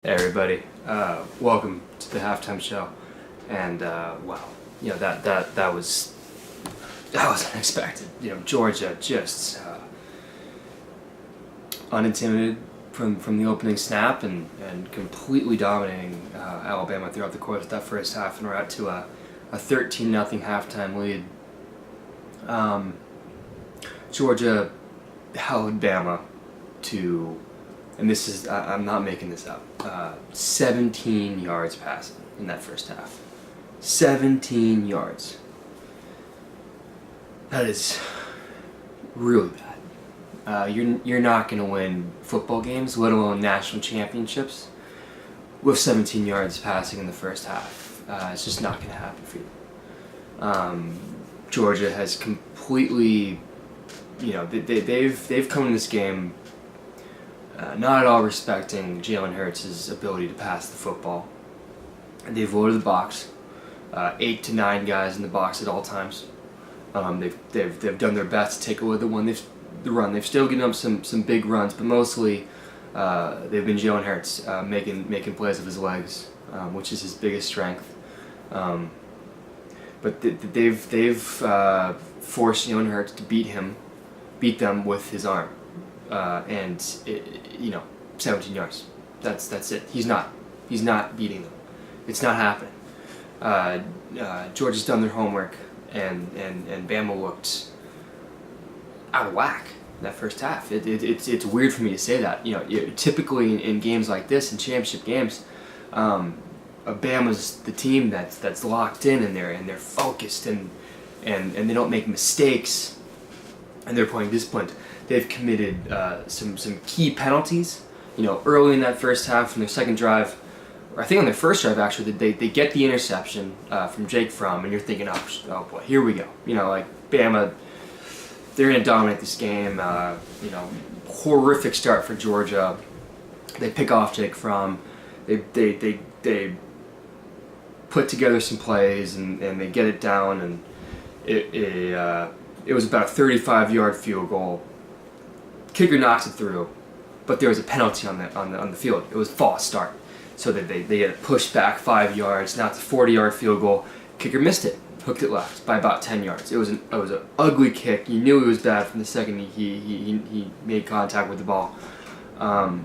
Hey everybody, welcome to the halftime show. And wow, that was unexpected. Georgia just unintimidated from the opening snap and completely dominating Alabama throughout the course of that first half, and we're out to a 13-0 halftime lead. Georgia held Bama to, and this is, I'm not making this up, 17 yards passing in that first half. 17 yards. That is really bad. You're not going to win football games, let alone national championships, with 17 yards passing in the first half. It's just not going to happen for you. Georgia has completely, they've come in this game not at all respecting Jalen Hurts' ability to pass the football. They've loaded the box, 8 to 9 guys in the box at all times. They've done their best to take away the run. They've still given up some big runs, but mostly they've been Jalen Hurts making plays with his legs, which is his biggest strength. But they've forced Jalen Hurts to beat them with his arm. 17 yards. That's it. He's not beating them. It's not happening. Georgia's done their homework, and Bama looked out of whack in that first half. It's weird for me to say that. Typically in games like this, in championship games, Bama's the team that's locked in, and they're focused, and they don't make mistakes, and they're playing disciplined. They've committed some key penalties. Early in that first half, from their second drive, or I think on their first drive actually, they get the interception from Jake Fromm, and you're thinking, oh boy, here we go. Bama, they're gonna dominate this game. Horrific start for Georgia. They pick off Jake Fromm. They put together some plays and they get it down, and it was about a 35-yard field goal. Kicker knocks it through, but there was a penalty on the field. It was a false start, so that they had to push back 5 yards. Now it's a 40-yard field goal. Kicker missed it, hooked it left by about 10 yards. It was an ugly kick. You knew it was bad from the second he made contact with the ball, and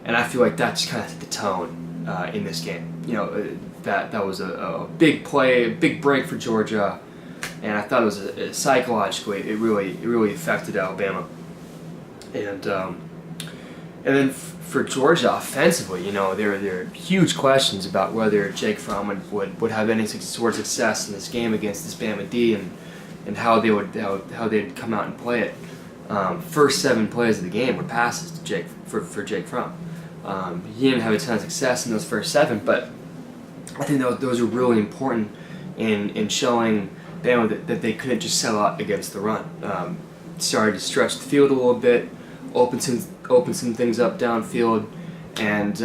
I feel like that just kind of set the tone in this game. That was a big play, a big break for Georgia, and I thought it was psychologically it really affected Alabama. And then for Georgia offensively, there are huge questions about whether Jake Fromm would have any sort of success in this game against this Bama D, and how they'd come out and play it. First 7 plays of the game were passes to for Jake Fromm. He didn't have a ton of success in those first 7, but I think those are really important in showing Bama that they couldn't just sell out against the run. Started to stretch the field a little bit, open some things up downfield, and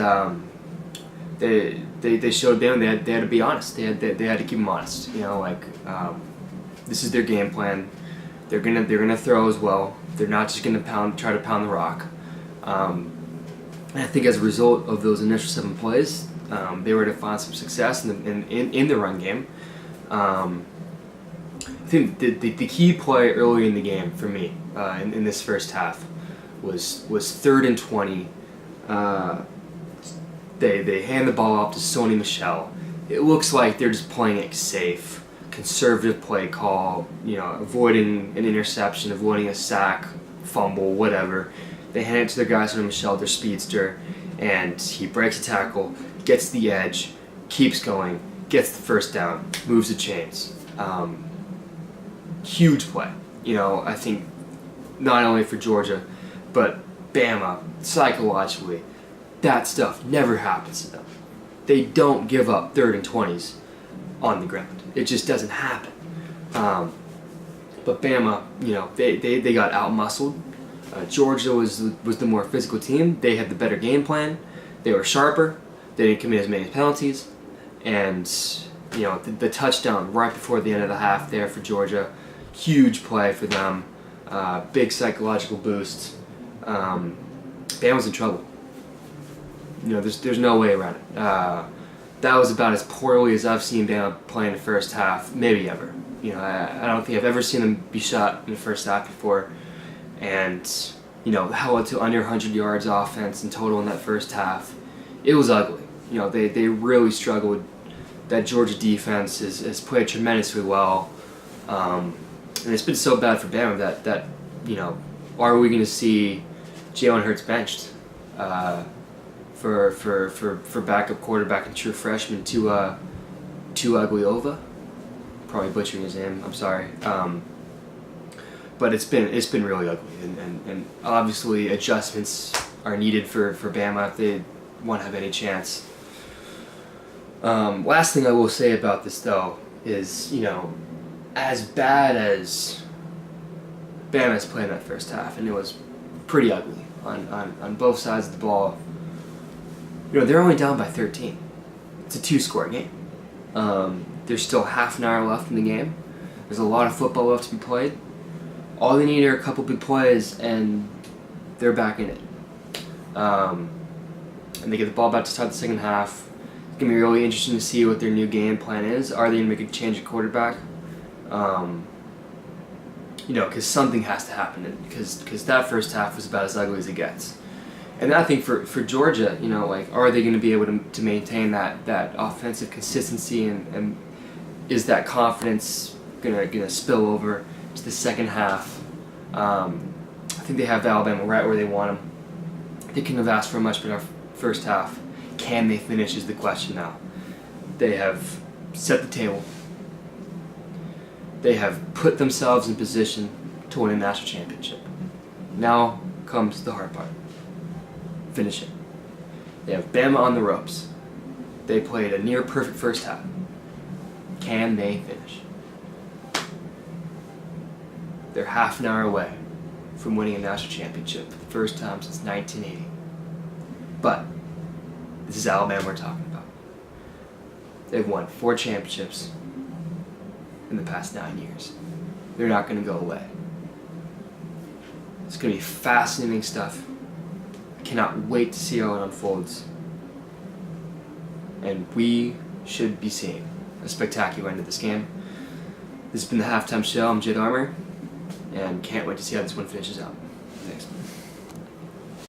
they showed Bama they had to be honest. They had to keep them honest. This is their game plan. They're gonna throw as well. They're not just gonna try to pound the rock. And I think as a result of those initial 7 plays, they were to find some success in the run game. I think the key play early in the game for me in this first half was 3rd and 20. They hand the ball off to Sony Michel. It looks like they're just playing it safe, conservative play call, avoiding an interception, avoiding a sack, fumble, whatever. They hand it to their guy, Sony Michel, their speedster, and he breaks a tackle, gets the edge, keeps going, gets the first down, moves the chains. Huge play. I think not only for Georgia, but Bama, psychologically, that stuff never happens to them. They don't give up 3rd and 20s on the ground. It just doesn't happen. But Bama, they got out-muscled. Georgia was the more physical team. They had the better game plan. They were sharper. They didn't commit as many penalties. And, the touchdown right before the end of the half there for Georgia, huge play for them. Big psychological boost. Bama's in trouble. there's no way around it. That was about as poorly as I've seen Bama play in the first half, maybe ever. I don't think I've ever seen them be shot in the first half before, and held to under 100 yards offense in total in that first half. It was ugly. They really struggled. That Georgia defense has played tremendously well, and it's been so bad for Bama that are we going to see Jalen Hurts benched for backup quarterback and true freshman Tua Tagovailoa? Probably butchering his name. I'm sorry. But it's been really ugly, and obviously adjustments are needed for Bama if they want to have any chance. Last thing I will say about this though is as bad as Bama's playing that first half, and it was pretty ugly on both sides of the ball. They're only down by 13. It's a 2-score game. There's still half an hour left in the game. There's a lot of football left to be played. All they need are a couple big plays, and they're back in it. And they get the ball back to start the second half. It's going to be really interesting to see what their new game plan is. Are they going to make a change at quarterback? Because something has to happen. Because that first half was about as ugly as it gets. And I think for Georgia, are they going to be able to maintain that offensive consistency, and is that confidence gonna spill over to the second half? I think they have Alabama right where they want them. They couldn't have asked for much better first half. Can they finish is the question now. They have set the table. They have put themselves in position to win a national championship. Now comes the hard part. Finish it. They have Bama on the ropes. They played a near perfect first half. Can they finish? They're half an hour away from winning a national championship for the first time since 1980. But this is Alabama we're talking about. They've won 4 championships in the past 9 years. They're not going to go away. It's going to be fascinating stuff. I cannot wait to see how it unfolds. And we should be seeing a spectacular end to this game. This has been the Halftime Show. I'm Jed Armour, and can't wait to see how this one finishes out.